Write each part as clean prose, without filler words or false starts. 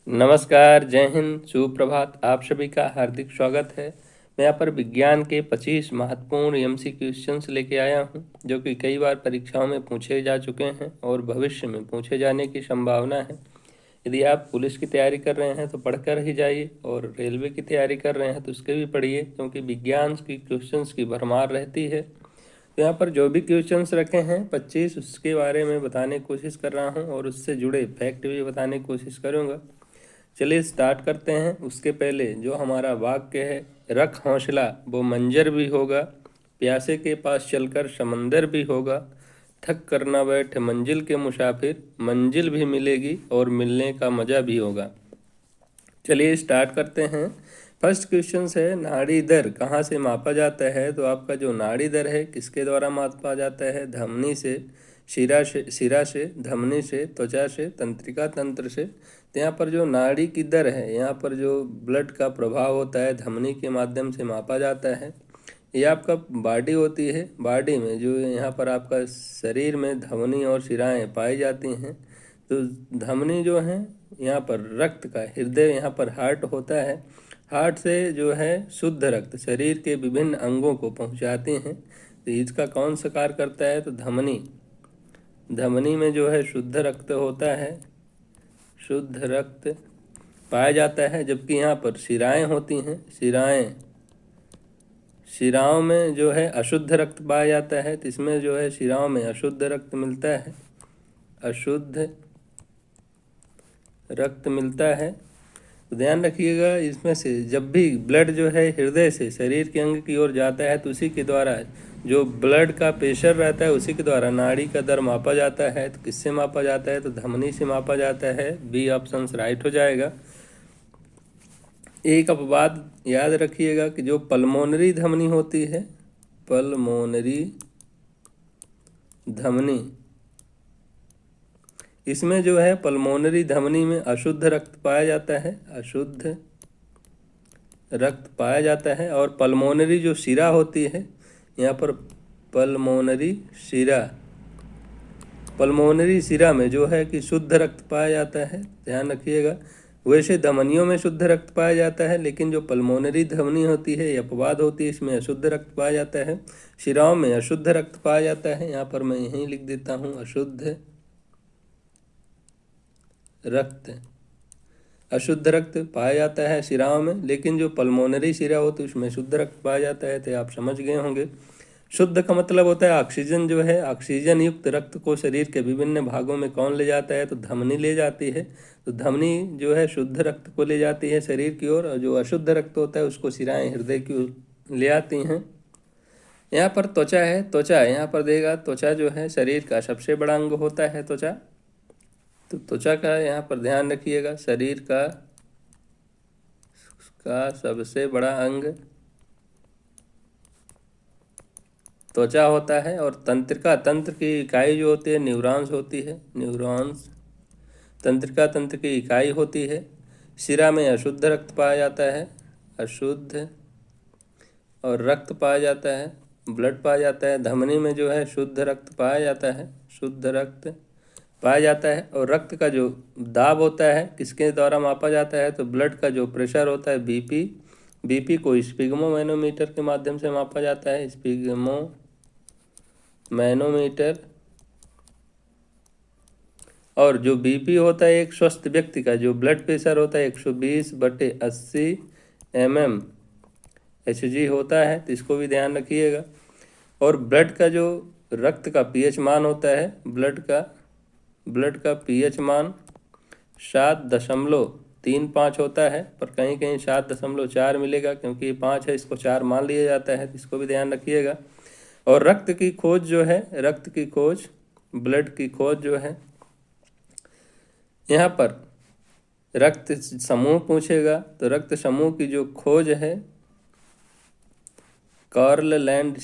नमस्कार, जय हिंद, सुप्रभात। आप सभी का हार्दिक स्वागत है। मैं यहाँ पर विज्ञान के 25 महत्वपूर्ण एमसी क्वेश्चंस लेके आया हूँ, जो कि कई बार परीक्षाओं में पूछे जा चुके हैं और भविष्य में पूछे जाने की संभावना है। यदि आप पुलिस की तैयारी कर रहे हैं तो पढ़कर ही जाइए, और रेलवे की तैयारी कर रहे हैं तो उसके भी पढ़िए, क्योंकि विज्ञान की क्वेश्चंस की भरमार रहती है। तो यहाँ पर जो भी क्वेश्चंस रखे हैं 25, उसके बारे में बताने की कोशिश कर रहा हूँ और उससे जुड़े फैक्ट भी बताने की कोशिश करूँगा। चलिए स्टार्ट करते हैं। उसके पहले जो हमारा वाक्य है, रख हौसला वो मंजर भी होगा, प्यासे के पास चलकर समंदर भी होगा, थक कर न बैठ मंजिल के मुसाफिर, मंजिल भी मिलेगी और मिलने का मज़ा भी होगा। चलिए स्टार्ट करते हैं। फर्स्ट क्वेश्चन है, नाड़ी दर कहाँ से मापा जाता है? तो आपका जो नाड़ी दर है किसके द्वारा मापा जाता है? धमनी से, सिरा से, धमनी से, त्वचा से, तंत्रिका तंत्र से। तो यहाँ पर जो नाड़ी की दर है, यहाँ पर जो ब्लड का प्रभाव होता है, धमनी के माध्यम से मापा जाता है। ये आपका बॉडी होती है। बॉडी में जो यहाँ पर आपका शरीर में धमनी और शिराएँ पाई जाती हैं। तो धमनी जो है यहाँ पर रक्त का, हृदय यहाँ पर हार्ट होता है। हार्ट से जो है शुद्ध रक्त शरीर के विभिन्न अंगों को पहुँचाते हैं। तो इसका कौन सा कार्य करता है? तो धमनी। धमनी में जो है शुद्ध रक्त होता है, शुद्ध रक्त पाया जाता है। जबकि यहाँ पर शिराएँ होती हैं, शिराओं में जो है अशुद्ध रक्त पाया जाता है। तो इसमें जो है शिराओं में अशुद्ध रक्त मिलता है, अशुद्ध रक्त मिलता है। तो ध्यान रखिएगा, इसमें से जब भी ब्लड जो है हृदय से शरीर के अंग की ओर जाता है तो उसी के द्वारा जो ब्लड का प्रेशर रहता है उसी के द्वारा नाड़ी का दर मापा जाता है। तो किससे मापा जाता है? तो धमनी से मापा जाता है। बी ऑप्शन राइट हो जाएगा। एक अपवाद याद रखिएगा कि जो पल्मोनरी धमनी होती है, पल्मोनरी धमनी, इसमें जो है पल्मोनरी धमनी में अशुद्ध रक्त पाया जाता है, अशुद्ध रक्त पाया जाता है। और पल्मोनरी जो शिरा होती है, यहाँ पर पल्मोनरी शिरा, पल्मोनरी शिरा में जो है कि शुद्ध रक्त पाया जाता है। ध्यान रखिएगा, वैसे धमनियों में शुद्ध रक्त पाया जाता है, लेकिन जो पल्मोनरी धमनी होती है, अपवाद होती है, इसमें अशुद्ध रक्त पाया जाता है। शिराओं में अशुद्ध रक्त पाया जाता है। यहाँ पर मैं यहीं लिख देता हूँ, अशुद्ध रक्त, अशुद्ध रक्त पाया जाता है शिराओं में। लेकिन जो पल्मोनरी शिरा होती है उसमें शुद्ध रक्त पाया जाता है। तो आप समझ गए होंगे। शुद्ध का मतलब होता है ऑक्सीजन, जो है ऑक्सीजन युक्त रक्त को शरीर के विभिन्न भागों में कौन ले जाता है? तो धमनी ले जाती है। तो धमनी जो है शुद्ध रक्त को ले जाती है शरीर की ओर, और जो अशुद्ध रक्त होता है उसको शिराएँ हृदय की ओर ले आती हैं। यहाँ पर त्वचा है, त्वचा यहाँ पर देगा, त्वचा जो है शरीर का सबसे बड़ा अंग होता है त्वचा। तो त्वचा का यहाँ पर ध्यान रखिएगा, शरीर का सबसे बड़ा अंग त्वचा होता है। और तंत्रिका तंत्र की इकाई जो होती है न्यूरॉन्स होती है, न्यूरॉन्स तंत्रिका तंत्र की इकाई होती है। शिरा में अशुद्ध रक्त पाया जाता है, अशुद्ध, और रक्त पाया जाता है, ब्लड पाया जाता है। धमनी में जो है शुद्ध रक्त पाया जाता है, शुद्ध रक्त पाया जाता है। और रक्त का जो दाब होता है किसके द्वारा मापा जाता है? तो ब्लड का जो प्रेशर होता है, बीपी, बीपी को स्पिग्मो मैनोमीटर के माध्यम से मापा जाता है, स्पिग्मो मैनोमीटर। और जो बीपी होता है एक स्वस्थ व्यक्ति का जो ब्लड प्रेशर होता है 120/80 mmHg होता है। तो इसको भी ध्यान रखिएगा। और ब्लड का जो रक्त का पीएच मान होता है, ब्लड का पीएच मान 7.35 होता है, पर कहीं कहीं 7.4 मिलेगा, क्योंकि ये 5 है, इसको 4 मान लिया जाता है। इसको भी ध्यान रखिएगा। और रक्त की खोज जो है, रक्त की खोज, ब्लड की खोज जो है, यहाँ पर रक्त समूह पूछेगा। तो रक्त समूह की जो खोज है, कार्ल लैंड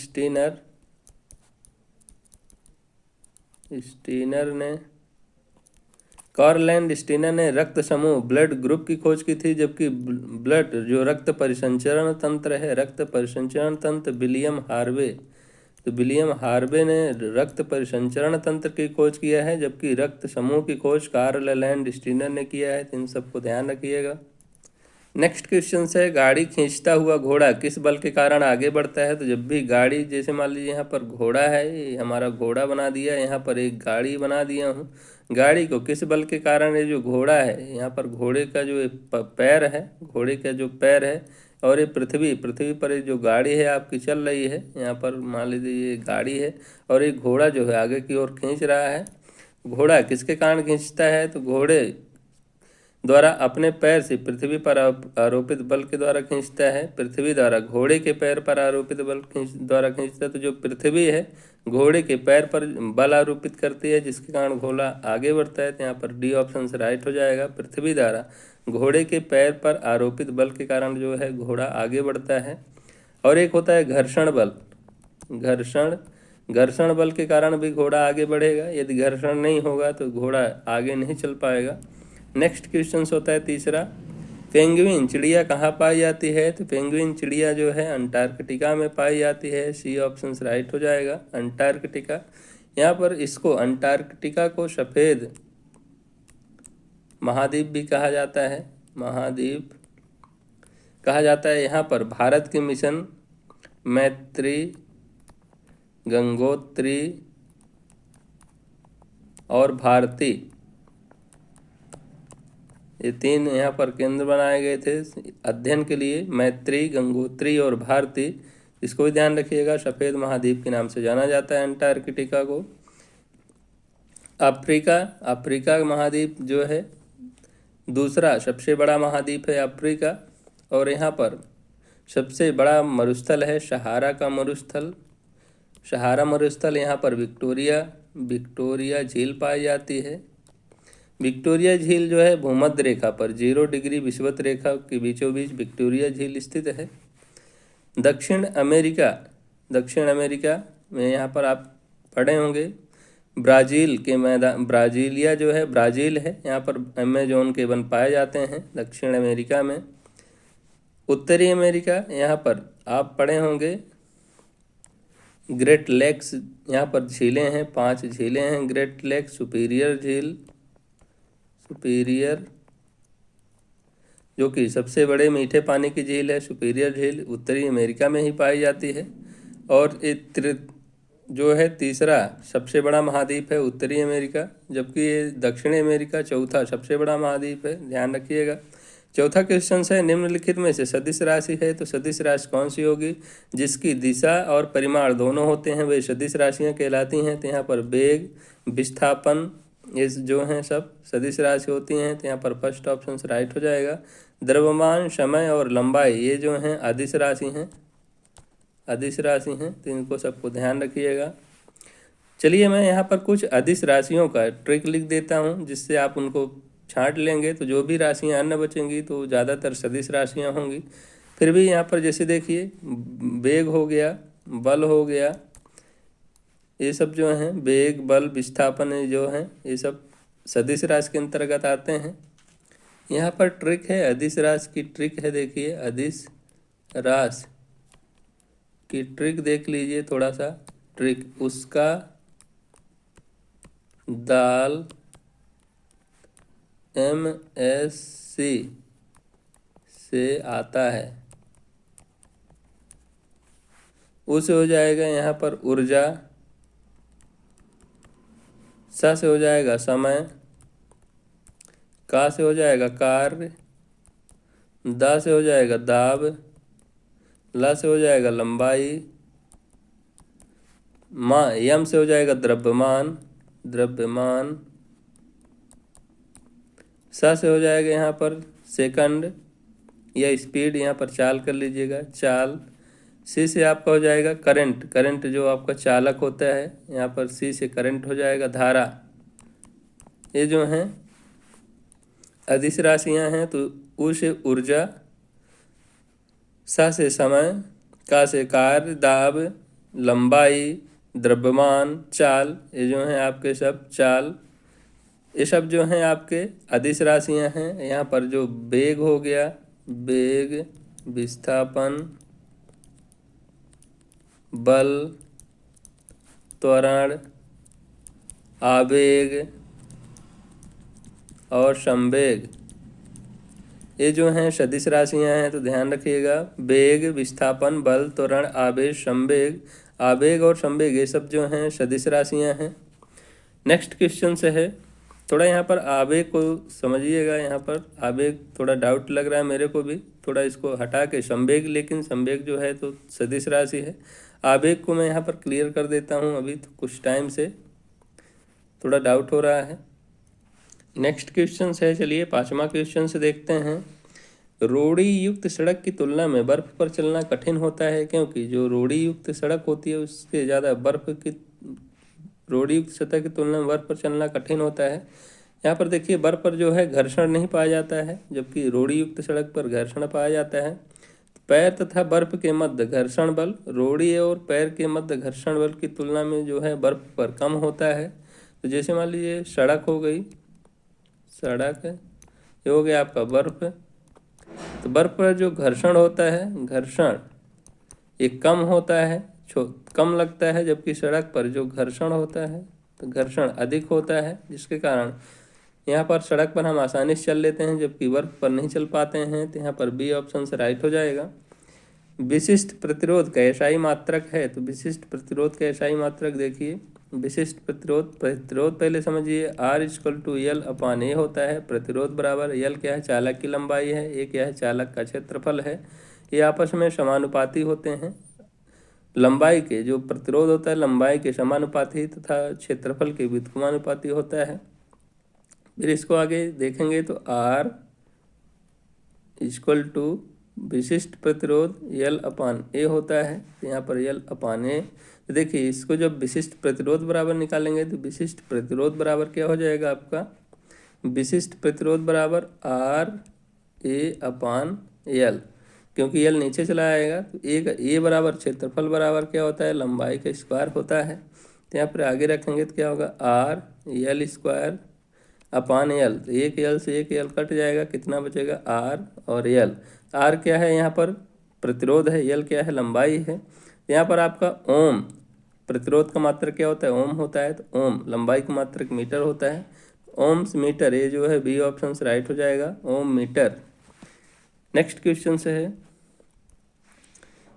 स्टीनर ने रक्त समूह ब्लड ग्रुप की खोज की थी। जबकि ब्लड जो रक्त परिसंचरण तंत्र है, रक्त परिसंचरण तंत्र विलियम हार्वे तो विलियम हार्वे ने रक्त परिसंचरण तंत्र की खोज किया है, जबकि रक्त समूह की खोज कार्ल लैंड स्टीनर ने किया है। तो इन सबको ध्यान रखिएगा। नेक्स्ट क्वेश्चन है, गाड़ी खींचता हुआ घोड़ा किस बल के कारण आगे बढ़ता है। तो जब भी गाड़ी, जैसे मान लीजिए यहाँ पर घोड़ा है, ये हमारा घोड़ा बना दिया, यहाँ पर एक गाड़ी बना दिया हूँ। गाड़ी को किस बल के कारण, ये जो घोड़ा है, यहाँ पर घोड़े का जो पैर है, घोड़े का जो पैर है, और ये पृथ्वी पर ये जो गाड़ी है आपकी चल रही है, यहाँ पर मान लीजिए ये गाड़ी है और एक घोड़ा जो है आगे की ओर खींच रहा है। घोड़ा किसके कारण खींचता है, तो घोड़े द्वारा अपने पैर से पृथ्वी पर आरोपित बल के द्वारा खींचता है। पृथ्वी द्वारा घोड़े के पैर पर आरोपित बल द्वारा खींचता है। तो जो पृथ्वी है घोड़े के पैर पर बल आरोपित करती है, जिसके कारण घोड़ा आगे बढ़ता है। तो यहाँ पर डी ऑप्शन से राइट हो जाएगा। पृथ्वी द्वारा घोड़े के पैर पर आरोपित बल के कारण जो है घोड़ा आगे बढ़ता है। और एक होता है घर्षण बल। घर्षण बल के कारण भी घोड़ा आगे बढ़ेगा। यदि घर्षण नहीं होगा तो घोड़ा आगे नहीं चल पाएगा। नेक्स्ट क्वेश्चन होता है तीसरा, पेंगुइन चिड़िया कहाँ पाई जाती है। तो पेंगुइन चिड़िया जो है अंटार्कटिका में पाई जाती है। सी ऑप्शन राइट हो जाएगा, अंटार्कटिका। यहाँ पर इसको अंटार्कटिका को सफ़ेद महाद्वीप भी कहा जाता है, महाद्वीप कहा जाता है। यहाँ पर भारत के मिशन मैत्री, गंगोत्री और भारती, ये 3 यहाँ पर केंद्र बनाए गए थे अध्ययन के लिए। मैत्री, गंगोत्री और भारती, इसको भी ध्यान रखिएगा। सफ़ेद महाद्वीप के नाम से जाना जाता है अंटार्कटिका को। अफ्रीका महाद्वीप जो है दूसरा सबसे बड़ा महाद्वीप है अफ्रीका। और यहाँ पर सबसे बड़ा मरुस्थल है सहारा का मरुस्थल। सहारा मरुस्थल, यहाँ पर विक्टोरिया झील पाई जाती है। विक्टोरिया झील जो है भूमध्य रेखा पर 0 डिग्री विषुवत रेखा के बीचों बीच विक्टोरिया झील स्थित है। दक्षिण अमेरिका में यहाँ पर आप पढ़े होंगे ब्राज़ील के मैदान, ब्राज़ीलिया जो है ब्राज़ील है, यहाँ पर अमेज़न के वन पाए जाते हैं दक्षिण अमेरिका में। उत्तरी अमेरिका, यहाँ पर आप पढ़े होंगे ग्रेट लेक्स, यहाँ पर झीलें हैं, 5 झीलें हैं। ग्रेट लेक्स, सुपीरियर झील, जो कि सबसे बड़े मीठे पानी की झील है। सुपीरियर झील उत्तरी अमेरिका में ही पाई जाती है। और जो है तीसरा सबसे बड़ा महाद्वीप है उत्तरी अमेरिका, जबकि ये दक्षिणी अमेरिका चौथा सबसे बड़ा महाद्वीप है, ध्यान रखिएगा। चौथा क्वेश्चन है, निम्नलिखित में से सदिश राशि है। तो सदिश राशि कौन सी होगी, जिसकी दिशा और परिमाण दोनों होते हैं, वे सदिश राशियाँ कहलाती हैं। तो यहाँ पर वेग, विस्थापन, ये जो हैं सब सदिश राशि होती हैं। तो यहाँ पर फर्स्ट ऑप्शन राइट हो जाएगा। द्रव्यमान, समय और लंबाई, ये जो हैं अदिश राशि हैं, तो इनको सबको ध्यान रखिएगा। चलिए मैं यहाँ पर कुछ अदिश राशियों का ट्रिक लिख देता हूँ, जिससे आप उनको छांट लेंगे तो जो भी राशियाँ अन्य बचेंगी तो ज़्यादातर सदिश राशियाँ होंगी। फिर भी यहाँ पर जैसे देखिए वेग हो गया, बल हो गया, ये सब जो हैं वेग, बल, विस्थापन जो हैं ये सब सदिश राशि के अंतर्गत आते हैं। यहाँ पर ट्रिक है, अदिश राशि की ट्रिक है। देखिए अदिश राशि की ट्रिक देख लीजिए, थोड़ा सा ट्रिक, उसका दाल MSc से आता है, उसे हो जाएगा यहाँ पर ऊर्जा, सा से हो जाएगा समय, का से हो जाएगा कार्य, दा से हो जाएगा दाब, ला से हो जाएगा लंबाई, यम से हो जाएगा द्रव्यमान, सा से हो जाएगा यहाँ पर सेकंड या स्पीड, यहाँ पर चाल कर लीजिएगा, चाल। सी से आपका हो जाएगा करंट जो आपका चालक होता है, यहाँ पर सी से करंट हो जाएगा, धारा। ये जो हैं अदिश राशियाँ हैं। तो उ से ऊर्जा, सा से समय, का से कार्य, दाब, लंबाई, द्रव्यमान, चाल, ये जो हैं आपके सब चाल, ये सब जो हैं आपके अदिश राशियाँ हैं। यहाँ पर जो वेग हो गया, वेग, विस्थापन, बल, त्वरण, आवेग और संवेग, ये जो हैं सदिश राशियां हैं, तो ध्यान रखिएगा। वेग, विस्थापन, बल, त्वरण, आवेश, संवेग, आवेग और संवेग, ये सब जो हैं सदिश राशियां हैं। नेक्स्ट क्वेश्चन से है, थोड़ा यहाँ पर आवेग को समझिएगा। यहाँ पर आवेग थोड़ा डाउट लग रहा है मेरे को भी, थोड़ा इसको हटा के संवेग, लेकिन संवेग जो है तो सदिश राशि है। आवेग को मैं यहाँ पर क्लियर कर देता हूँ, अभी तो कुछ टाइम से थोड़ा डाउट हो रहा है। नेक्स्ट क्वेश्चन है, चलिए 5वां क्वेश्चन से देखते हैं। रोड़ी युक्त सड़क की तुलना में बर्फ पर चलना कठिन होता है, क्योंकि जो रोड़ी युक्त सड़क होती है उससे ज़्यादा रोड़ी युक्त सतह की तुलना में बर्फ पर चलना कठिन होता है। यहाँ पर देखिए, बर्फ पर जो है घर्षण नहीं पाया जाता है, जबकि रोड़ी युक्त सड़क पर घर्षण पाया जाता है। पैर तथा बर्फ के मध्य घर्षण बल रोड़ी और पैर के मध्य घर्षण बल की तुलना में जो है बर्फ पर कम होता है। तो जैसे मान लीजिए सड़क हो गई, सड़क है, ये हो गया आपका बर्फ। तो बर्फ पर जो घर्षण होता है, घर्षण ये कम होता है, कम लगता है, जबकि सड़क पर जो घर्षण होता है तो घर्षण अधिक होता है, जिसके कारण यहाँ पर सड़क पर हम आसानी से चल लेते हैं, जबकि बर्फ पर नहीं चल पाते हैं। तो यहाँ पर बी ऑप्शन से राइट हो जाएगा। विशिष्ट प्रतिरोध का एसआई मात्रक है, तो विशिष्ट प्रतिरोध का एसआई मात्रक देखिए, विशिष्ट प्रतिरोध पहले समझिए, R=L/A होता है। प्रतिरोध बराबर L क्या है, चालक की लंबाई है, A क्या है, चालक का क्षेत्रफल है। ये आपस में समानुपाती होते हैं। लंबाई के जो प्रतिरोध होता है लंबाई के समानुपाती तथा क्षेत्रफल के व्युत्क्रमानुपाती होता है। फिर इसको आगे देखेंगे तो R = विशिष्ट प्रतिरोध L/A होता है। तो यहाँ पर L/A, तो देखिए इसको जब विशिष्ट प्रतिरोध बराबर निकालेंगे तो विशिष्ट प्रतिरोध बराबर क्या हो जाएगा आपका, विशिष्ट प्रतिरोध बराबर RA/L, क्योंकि L नीचे चला आएगा। तो A बराबर क्षेत्रफल बराबर क्या होता है, लंबाई का स्क्वायर होता है। तो यहाँ पर आगे रखेंगे तो क्या होगा, RL² अपान L। तो एक L से एक L कट जाएगा, कितना बचेगा, R और L। R क्या है यहाँ पर, प्रतिरोध है, L क्या है, लंबाई है। यहाँ पर आपका ओम, प्रतिरोध का मात्रक क्या होता है, ओम होता है। तो ओम, लंबाई का मात्रक मीटर होता है, ओम्स मीटर, ये जो है बी ऑप्शन से राइट हो जाएगा, ओम मीटर। नेक्स्ट क्वेश्चन से है,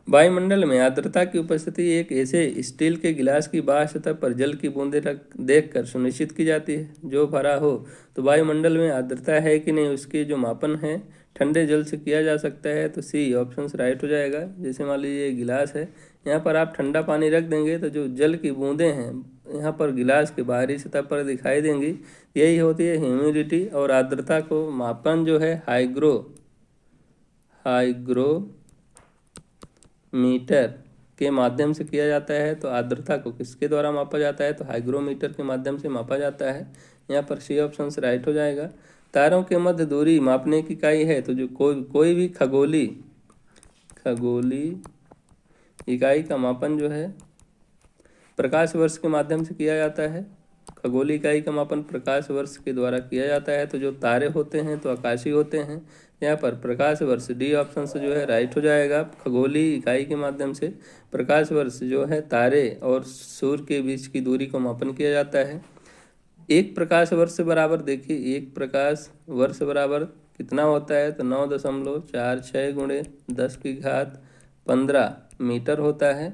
वायुमंडल में आर्द्रता की उपस्थिति एक ऐसे स्टील के गिलास की बाह्य सतह पर जल की बूंदें देखकर सुनिश्चित की जाती है जो भरा हो। तो वायुमंडल में आर्द्रता है कि नहीं, उसकी जो मापन है ठंडे जल से किया जा सकता है। तो सी ऑप्शन से राइट हो जाएगा। जैसे मान लीजिए गिलास है, यहाँ पर आप ठंडा पानी रख देंगे तो जो जल की बूंदें हैं यहाँ पर गिलास के बाहरी सतह पर दिखाई देंगी, यही होती है ह्यूमिडिटी। और आर्द्रता को मापन जो है हाइग्रोमीटर के माध्यम से किया जाता है। तो आर्द्रता को किसके द्वारा मापा जाता है, तो हाइग्रोमीटर के माध्यम से मापा जाता है। यहाँ पर सी ऑप्शन से राइट हो जाएगा। तारों के मध्य दूरी मापने की इकाई है, तो जो कोई भी खगोली इकाई का मापन जो है प्रकाश वर्ष के माध्यम से किया जाता है। खगोलीय इकाई का मापन प्रकाश वर्ष के द्वारा किया जाता है। तो जो तारे होते हैं तो आकाशीय होते हैं, यहाँ पर प्रकाश वर्ष, डी ऑप्शन से जो है राइट हो जाएगा। खगोलीय इकाई के माध्यम से प्रकाश वर्ष जो है तारे और सूर्य के बीच की दूरी को मापन किया जाता है। एक प्रकाश वर्ष बराबर, देखिए एक प्रकाश वर्ष बराबर कितना होता है, तो 9.46 × 10⁻15 मीटर होता है।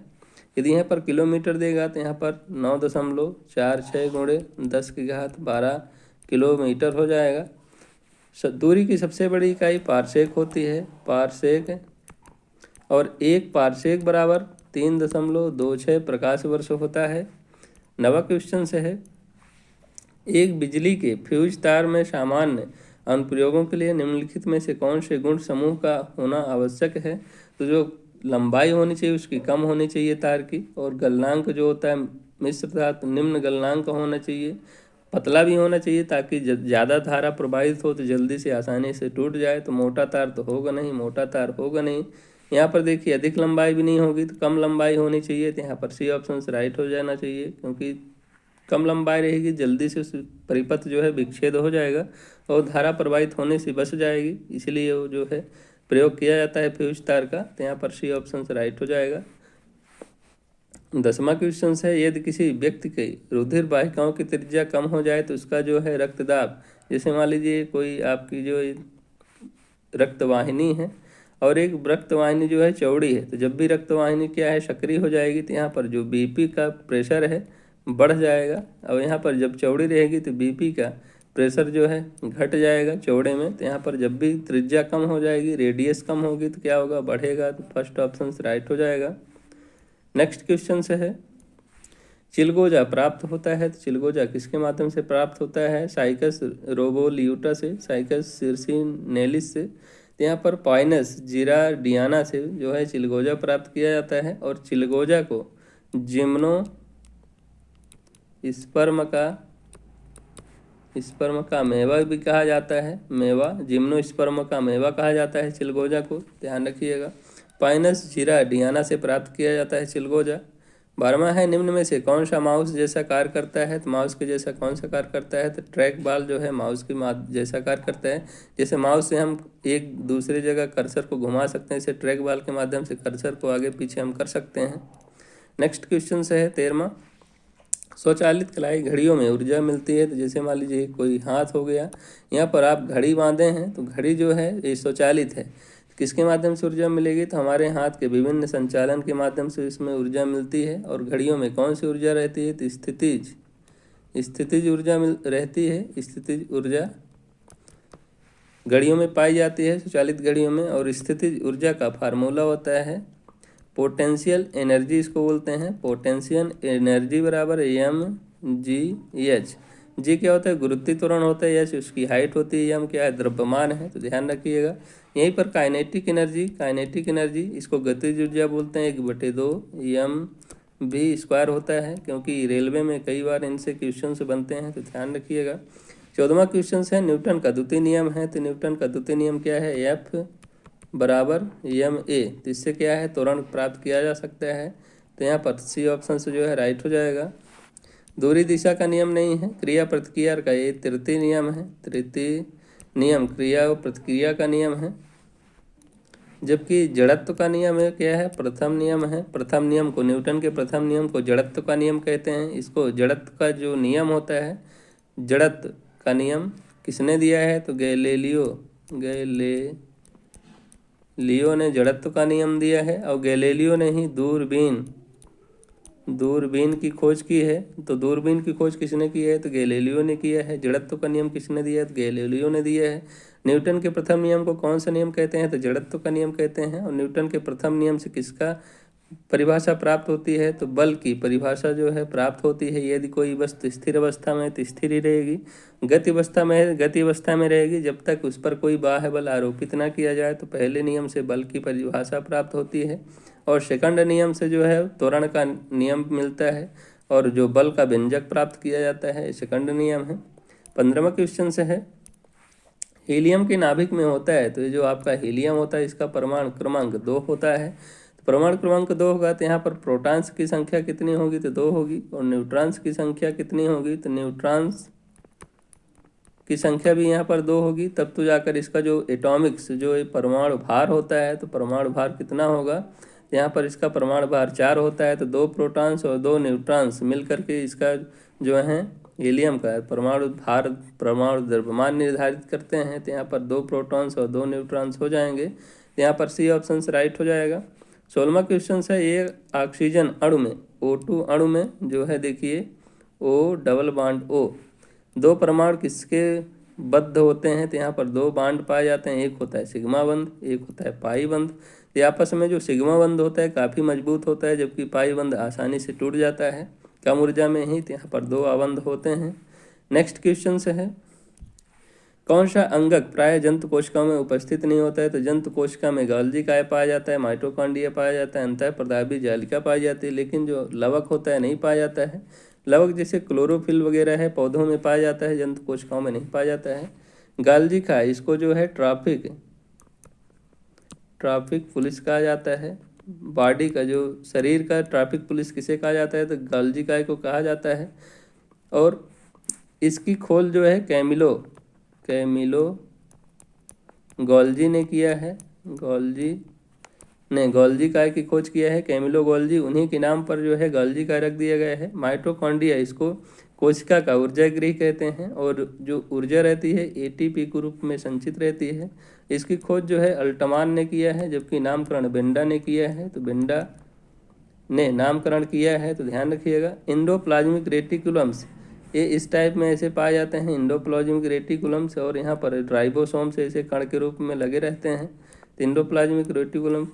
यदि यहाँ पर किलोमीटर देगा तो यहाँ पर 9.46 × 10⁻12 किलोमीटर हो जाएगा। दूरी की सबसे बड़ी इकाई पारसेक होती है, पारसेक, और एक पारसेक बराबर 3.26 प्रकाश वर्ष होता है। 9वां क्वेश्चन से है, एक बिजली के फ्यूज तार में सामान्य अनुप्रयोगों के लिए निम्नलिखित में से कौन से गुण समूह का होना आवश्यक है। तो जो लंबाई होनी चाहिए उसकी कम होनी चाहिए तार की, और गलनांक जो होता है मिश्र धातु निम्न गलनांक होना चाहिए, पतला भी होना चाहिए ताकि ज़्यादा धारा प्रवाहित हो तो जल्दी से आसानी से टूट जाए। तो मोटा तार तो होगा नहीं, मोटा तार होगा नहीं। यहाँ पर देखिए अधिक लंबाई भी नहीं होगी, तो कम लंबाई होनी चाहिए। तो यहाँ पर सी ऑप्शन से राइट हो जाना चाहिए, क्योंकि कम लंबाई रहेगी जल्दी से उस परिपथ जो है विच्छेद हो जाएगा और धारा प्रवाहित होने से बच जाएगी, इसलिए वो जो है प्रयोग किया जाता है फ्यूज तार का। तो यहाँ पर सी ऑप्शन से राइट हो जाएगा। 10वां क्वेश्चन है, यदि किसी व्यक्ति की रुधिर वाहिकाओं की त्रिज्या कम हो जाए तो उसका जो है रक्तदाब, जैसे मान लीजिए कोई आपकी जो रक्तवाहिनी है और एक रक्तवाहिनी जो है चौड़ी है, तो जब भी रक्तवाहिनी क्या है सक्रिय हो जाएगी तो यहाँ पर जो बीपी का प्रेशर है बढ़ जाएगा, और यहाँ पर जब चौड़ी रहेगी तो बीपी का प्रेशर जो है घट जाएगा चौड़े में। तो यहाँ पर जब भी त्रिज्या कम हो जाएगी, रेडियस कम होगी तो क्या होगा, बढ़ेगा। तो फर्स्ट ऑप्शन राइट हो जाएगा। नेक्स्ट क्वेश्चन से है, चिलगोजा प्राप्त होता है तो चिलगोजा किसके माध्यम से प्राप्त होता है, साइकस रोबोलियूटा से, साइकस सिरसिनेलिस से। तो यहाँ पर पाइनस जिराडियाना से जो है चिलगोजा प्राप्त किया जाता है, और चिलगोजा को जिम्नो स्पर्म का मेवा भी कहा जाता है, मेवा जिम्नो स्पर्म का मेवा कहा जाता है चिलगोजा को, ध्यान रखिएगा। पाइनस जिराडियाना से प्राप्त किया जाता है चिलगोजा। 12वां है, निम्न में से कौन सा माउस जैसा कार्य करता है, तो माउस के जैसा कौन सा कार्य करता है, तो ट्रैक बॉल जो है माउस के जैसा कार्य करता है। जैसे माउस से हम एक दूसरी जगह कर्सर को घुमा सकते हैं, इसे ट्रैक बॉल के माध्यम से कर्सर को आगे पीछे हम कर सकते हैं। नेक्स्ट क्वेश्चन से है 13वां, स्वचालित कलाई घड़ियों में ऊर्जा मिलती है, तो जैसे मान लीजिए कोई हाथ हो गया, यहाँ पर आप घड़ी बांधे हैं तो घड़ी जो है ये स्वचालित है, किसके माध्यम से ऊर्जा मिलेगी, तो हमारे हाथ के विभिन्न संचालन के माध्यम से इसमें ऊर्जा मिलती है। और घड़ियों में कौन सी ऊर्जा रहती है, तो स्थितिज ऊर्जा रहती है, स्थितिज ऊर्जा घड़ियों में पाई जाती है, स्वचालित घड़ियों में। और स्थितिज ऊर्जा का फार्मूला होता है पोटेंशियल एनर्जी, इसको बोलते हैं पोटेंशियल एनर्जी बराबर mgh। जी क्या होता है, गुरुत्वीय त्वरण होता है, एच उसकी हाइट होती है, एम क्या है, द्रव्यमान है, तो ध्यान रखिएगा। यहीं पर काइनेटिक एनर्जी इसको गतिज ऊर्जा बोलते हैं, 1/2 mv² होता है, क्योंकि रेलवे में कई बार इनसे क्वेश्चन बनते हैं, तो ध्यान रखिएगा। 14वां क्वेश्चन है, न्यूटन का द्वितीय नियम है, तो न्यूटन का द्वितीय नियम क्या है, F बराबर ma। तो इससे क्या है, त्वरण प्राप्त किया जा सकता है। तो यहाँ पर सी ऑप्शन से जो है राइट हो जाएगा। दूरी दिशा का नियम नहीं है, क्रिया प्रतिक्रिया का ये तृतीय नियम है, तृतीय नियम क्रिया और प्रतिक्रिया का नियम है। जबकि जड़त्व का नियम है क्या है, प्रथम नियम है। प्रथम नियम को, न्यूटन के प्रथम नियम को जड़त्व का नियम कहते हैं। इसको जड़त्व का जो नियम होता है, जड़त्व का नियम किसने दिया है, तो गैलीलियो ने जड़त्व का नियम दिया है। और गैलीलियो ने ही दूरबीन की खोज की है। तो दूरबीन की खोज किसने की है, तो गैलीलियो ने किया है। जड़त्व का नियम किसने दिया है, तो गैलीलियो ने दिया है। न्यूटन के प्रथम नियम को कौन सा नियम कहते हैं, तो जड़त्व का नियम कहते हैं। और न्यूटन के प्रथम नियम से किसका परिभाषा प्राप्त होती है, तो बल की परिभाषा जो है प्राप्त होती है। यदि कोई वस्तु स्थिर अवस्था में तो स्थिर ही रहेगी, गति अवस्था में रहेगी, जब तक उस पर कोई बाह्य बल आरोपित ना किया जाए। तो पहले नियम से बल की परिभाषा प्राप्त होती है, और सेकंड नियम से जो है त्वरण का नियम मिलता है, और जो बल का व्यंजक प्राप्त किया जाता है, सेकंड नियम है। 15वां क्वेश्चन से है, हीलियम के नाभिक में होता है, तो ये जो आपका हीलियम होता है इसका परमाणु क्रमांक 2 होता है। तो परमाणु क्रमांक 2 होगा, तो यहाँ पर प्रोटॉन्स की संख्या कितनी होगी, तो 2 होगी। और न्यूट्रॉन्स की संख्या कितनी होगी, तो न्यूट्रॉन्स की संख्या भी यहाँ पर 2 होगी। तब तो जाकर इसका जो एटॉमिक्स जो परमाणु भार होता है, तो परमाणु भार कितना होगा, तो यहाँ पर इसका परमाणु भार 4 होता है। तो 2 प्रोटॉन्स और 2 न्यूट्रॉन्स मिल करके इसका जो है हीलियम का परमाणु भार, परमाणु द्रव्यमान निर्धारित करते हैं। तो यहाँ पर 2 प्रोटॉन्स और 2 न्यूट्रॉन्स हो जाएंगे। तो यहाँ पर सी ऑप्शन राइट हो जाएगा। 16वां क्वेश्चन है, ये ऑक्सीजन अणु में, O2 अणु में जो है देखिए O > 2 परमाणु किसके बद्ध होते हैं, तो यहाँ पर 2 बांड पाए जाते हैं। एक होता है सिग्मा बंध, एक होता है पाई बंध। तो आपस में जो सिग्मा बंध होता है काफ़ी मजबूत होता है, जबकि पाई बंध आसानी से टूट जाता है कम ऊर्जा में ही। तो यहाँ पर 2 आबंध होते हैं। नेक्स्ट क्वेश्चन से है, कौन सा अंगक प्राय जंतु कोशिका में उपस्थित नहीं होता है, तो जंतु कोशिका में गोल्जी काय पाया जाता है, माइटोकॉन्ड्रिया पाया जाता है, अंतः प्रदाभी जालिका पाई जाती है। लेकिन जो लवक होता है नहीं पाया जाता है। लवक जैसे क्लोरोफिल वगैरह है पौधों में पाया जाता है, जंतु कोशिकाओं में नहीं पाया जाता है। गाल्जी काय, इसको जो है ट्रैफिक पुलिस कहा जाता है। बॉडी का जो शरीर का ट्रैफिक पुलिस किसे कहा जाता है, तो गाल्जी काय को कहा जाता है। और इसकी खोज जो है कैमिलो गोल्जी ने किया है। गोल्जी ने गोल्जी काय की खोज किया है? कैमिलो गोल्जी, उन्हीं के नाम पर जो है गोल्जी काय रख दिया गया है। माइटोकॉन्ड्रिया, इसको कोशिका का ऊर्जा गृह कहते हैं, और जो ऊर्जा रहती है एटीपी के रूप में संचित रहती है। इसकी खोज जो है अल्टमान ने किया है, जबकि नामकरण बेंडा ने किया है। तो बेंडा ने नामकरण किया है, तो ध्यान रखिएगा। इंडोप्लाज्मिक रेटिकुलम्स, ये इस टाइप में ऐसे पाए जाते हैं, इंडोप्लाज्मिक रेटिकुलम्स, और यहाँ पर राइबोसोम से ऐसे कण के रूप में लगे रहते हैं। तो इंडोप्लाज्मिक रेटिकुलम,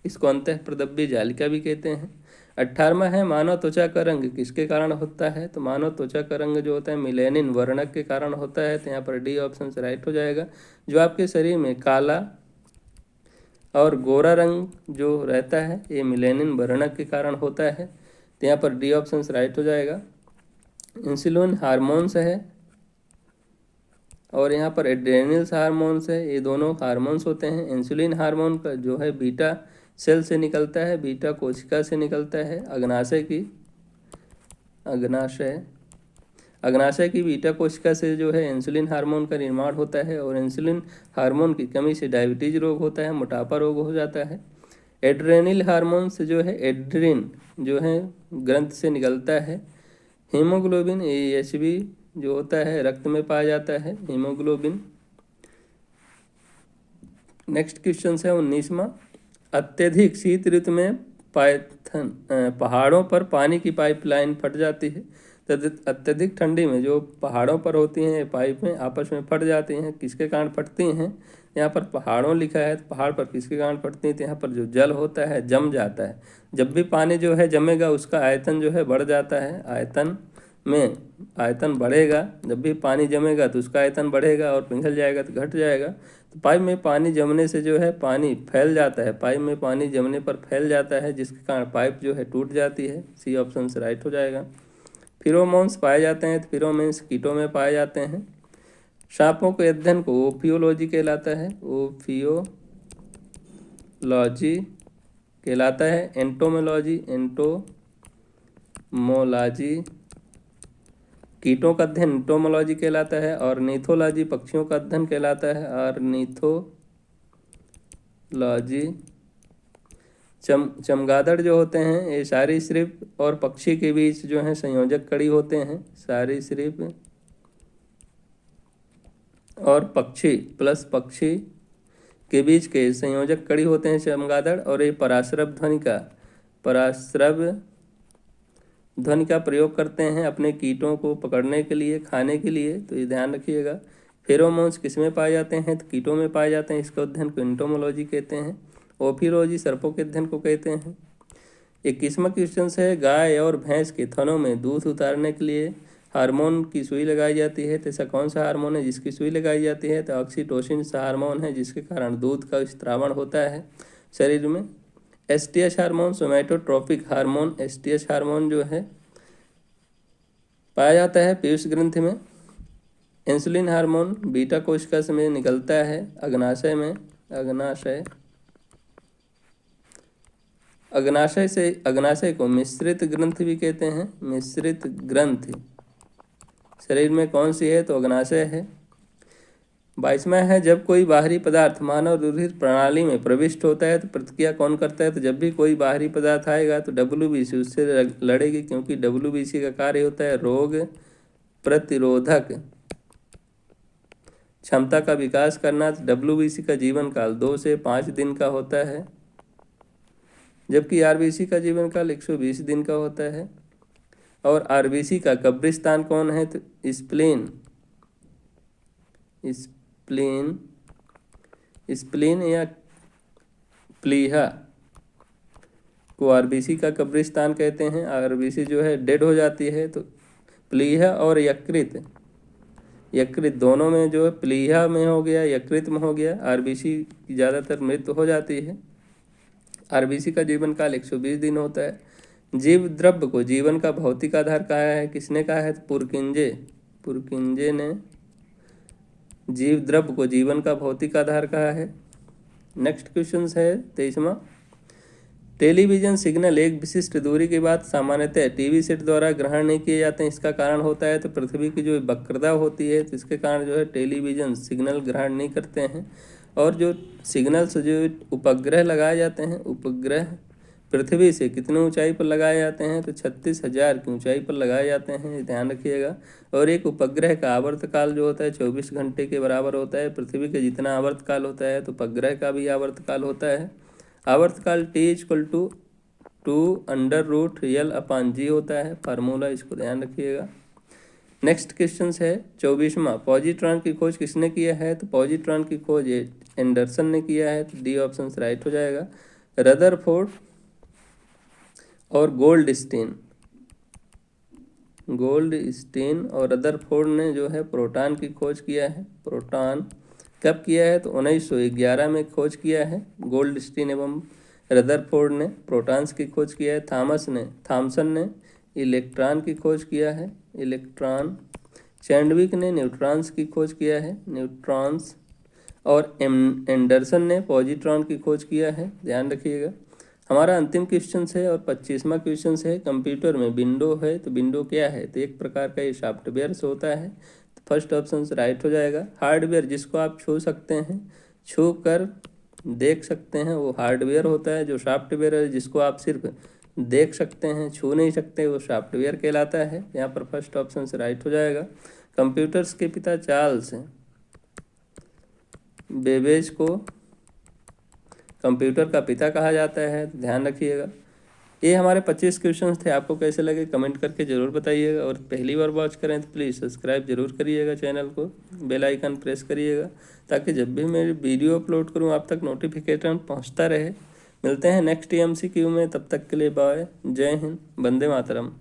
इसको अंतःप्रदब्य जालिका भी कहते हैं। 18वां है मानव त्वचा का रंग किसके कारण होता है? तो मानव त्वचा का रंग जो होता है मिलेनिन वर्णक के कारण होता है। तो यहाँ पर डी ऑप्शन से राइट हो जाएगा। जो आपके शरीर में काला और गोरा रंग जो रहता है ये मिलेनिन वर्णक के कारण होता है। तो यहाँ पर डी ऑप्शन से राइट हो जाएगा। इंसुलिन हार्मोन्स है और यहाँ पर एड्रेनल्स हार्मोन्स है, ये दोनों हार्मोन्स होते हैं। इंसुलिन हार्मोन का जो है बीटा सेल से निकलता है, बीटा कोशिका से निकलता है। अग्नाशय की बीटा कोशिका से जो है इंसुलिन हार्मोन का निर्माण होता है, और इंसुलिन हार्मोन की कमी से डायबिटीज रोग होता है, मोटापा रोग हो जाता है। एड्रेनल हार्मोन से जो है एड्रिन जो है ग्रंथ से निकलता है। हीमोग्लोबिन AHB जो होता है रक्त में पाया जाता है, हीमोग्लोबिन। नेक्स्ट क्वेश्चन है 19वां। अत्यधिक शीत ऋतु में पहाड़ों पर पानी की पाइपलाइन फट जाती है। अत्यधिक ठंडी में जो पहाड़ों पर होती हैं पाइपें आपस में फट जाती हैं, किसके कारण फटती हैं? यहाँ पर पहाड़ों लिखा है, तो पहाड़ पर किसके कारण फटती हैं? तो यहाँ पर जो जल होता है जम जाता है। जब भी पानी जो है जमेगा उसका आयतन जो है बढ़ जाता है, आयतन बढ़ेगा। जब भी पानी जमेगा तो उसका आयतन बढ़ेगा, और पिघल जाएगा तो घट जाएगा। तो पाइप में पानी जमने से जो है पानी फैल जाता है, पाइप में पानी जमने पर फैल जाता है, जिसके कारण पाइप जो है टूट जाती है। सी ऑप्शन से राइट हो जाएगा। फिरोमोन्स पाए जाते हैं, तो फिरोमोन्स कीटों में पाए जाते हैं। सांपों के अध्ययन को ओफियोलॉजी कहलाता है, ओफियोलॉजी कहलाता है। एंटोमोलॉजी कीटों का अध्ययन एंटोमोलॉजी कहलाता है, और नीथोलॉजी पक्षियों का अध्ययन कहलाता है, और नीथोलॉजी चमगादड़ जो होते हैं ये सरीसृप और पक्षी के बीच जो है संयोजक कड़ी होते हैं। सरीसृप और पक्षी के बीच के संयोजक कड़ी होते हैं चमगादड़, और ये पराश्रव ध्वनि का प्रयोग करते हैं अपने कीटों को पकड़ने के लिए, खाने के लिए। तो ये ध्यान रखिएगा। फेरोमोन्स किस में पाए जाते हैं? तो कीटों में पाए जाते हैं, इसका अध्ययन को एंटोमोलॉजी कहते हैं। ओफियोलॉजी सर्पों के अध्ययन को कहते हैं। 21वां क्वेश्चन है गाय और भैंस के थनों में दूध उतारने के लिए हार्मोन की सुई लगाई जाती है। तो ऐसा कौन सा हार्मोन है जिसकी सुई लगाई जाती है? तो ऑक्सीटोसिन हार्मोन है, जिसके कारण दूध का स्त्रावण होता है शरीर में। STH hormone somatotropic hormone, STH hormone जो है पाया जाता है पीयूष ग्रंथि में। इंसुलिन हार्मोन बीटा कोशिका से में निकलता है अग्नाशय को मिश्रित ग्रंथि भी कहते हैं। मिश्रित ग्रंथि शरीर में कौन सी है? तो अग्नाशय है। 22वां है जब कोई बाहरी पदार्थ मानव रुधिर प्रणाली में प्रविष्ट होता है तो प्रतिक्रिया कौन करता है? तो जब भी कोई बाहरी पदार्थ आएगा तो WBC उससे लड़ेगी, क्योंकि WBC का कार्य होता है रोग प्रतिरोधक क्षमता का विकास करना। तो WBC का जीवन काल 2 से 5 दिन का होता है, जबकि RBC का जीवन काल 120 दिन का होता है। और RBC का कब्रिस्तान कौन है? तो स्प्लीन या प्लीहा को RBC का कब्रिस्तान कहते हैं। RBC जो है डेड हो जाती है, तो प्लीहा और यकृत दोनों में जो है प्लीहा में हो गया, यकृत में हो गया, RBC की ज़्यादातर मृत्यु हो जाती है। RBC का जीवन काल 120 दिन होता है। जीव द्रव्य को जीवन का भौतिक आधार कहा है, किसने कहा है? तो पुरकिंजे ने जीव द्रव्य को जीवन का भौतिक आधार कहा है। नेक्स्ट क्वेश्चन है 23वां। टेलीविजन सिग्नल एक विशिष्ट दूरी के बाद सामान्यतः टीवी सेट द्वारा ग्रहण नहीं किए जाते हैं, इसका कारण होता है? तो पृथ्वी की जो वक्रता होती है तो इसके कारण जो है टेलीविजन सिग्नल ग्रहण नहीं करते हैं। और जो सिग्नल्स जो उपग्रह लगाए जाते हैं, उपग्रह पृथ्वी से कितनी ऊंचाई पर लगाए जाते हैं, तो 36,000 की ऊंचाई पर लगाए जाते हैं, ध्यान रखिएगा। और एक उपग्रह का आवर्तकाल जो होता है 24 घंटे के बराबर होता है। पृथ्वी का जितना आवर्तकाल होता है तो उपग्रह का भी आवर्तकाल होता है। आवर्तकाल T=2√L/G होता है, फार्मूला, इसको ध्यान रखिएगा। नेक्स्ट क्वेश्चन है 24वां, पॉजिट्रॉन की खोज किसने किया है, तो पॉजिट्रॉन की खोज एंडरसन ने किया है, तो डी ऑप्शन राइट हो जाएगा। रदरफोर्ड और गोल्डस्टीन और रदरफोर्ड ने जो है प्रोटॉन की खोज किया है। प्रोटॉन कब किया है, तो 1911 में खोज किया है। गोल्डस्टीन एवं रदरफोर्ड ने प्रोटॉन्स की खोज किया है। थॉमसन ने इलेक्ट्रॉन की खोज किया है, इलेक्ट्रॉन। चैडविक ने न्यूट्रॉन्स की खोज किया है, न्यूट्रॉन्स। और एंडरसन ने पॉजिट्रॉन की खोज किया है, ध्यान रखिएगा। हमारा अंतिम क्वेश्चन है और 25वां क्वेश्चन है, कंप्यूटर में विंडो है, तो विंडो क्या है, तो एक प्रकार का ये सॉफ्टवेयर होता है, तो फर्स्ट ऑप्शन राइट हो जाएगा। हार्डवेयर जिसको आप छू सकते हैं, छू कर देख सकते हैं, वो हार्डवेयर होता है। जो सॉफ्टवेयर है जिसको आप सिर्फ देख सकते हैं, छू नहीं सकते, वो सॉफ्टवेयर कहलाता है। यहाँ पर फर्स्ट ऑप्शन राइट हो जाएगा। कंप्यूटर्स के पिता चार्ल्स बेबेज को कंप्यूटर का पिता कहा जाता है, ध्यान रखिएगा। ये हमारे 25 क्वेश्चन थे, आपको कैसे लगे कमेंट करके ज़रूर बताइएगा। और पहली बार वॉच करें तो प्लीज़ सब्सक्राइब जरूर करिएगा चैनल को, बेल आइकन प्रेस करिएगा, ताकि जब भी मैं वीडियो अपलोड करूँ आप तक नोटिफिकेशन पहुँचता रहे। मिलते हैं नेक्स्ट MCQ में, तब तक के लिए बाय, जय हिंद, वंदे मातरम।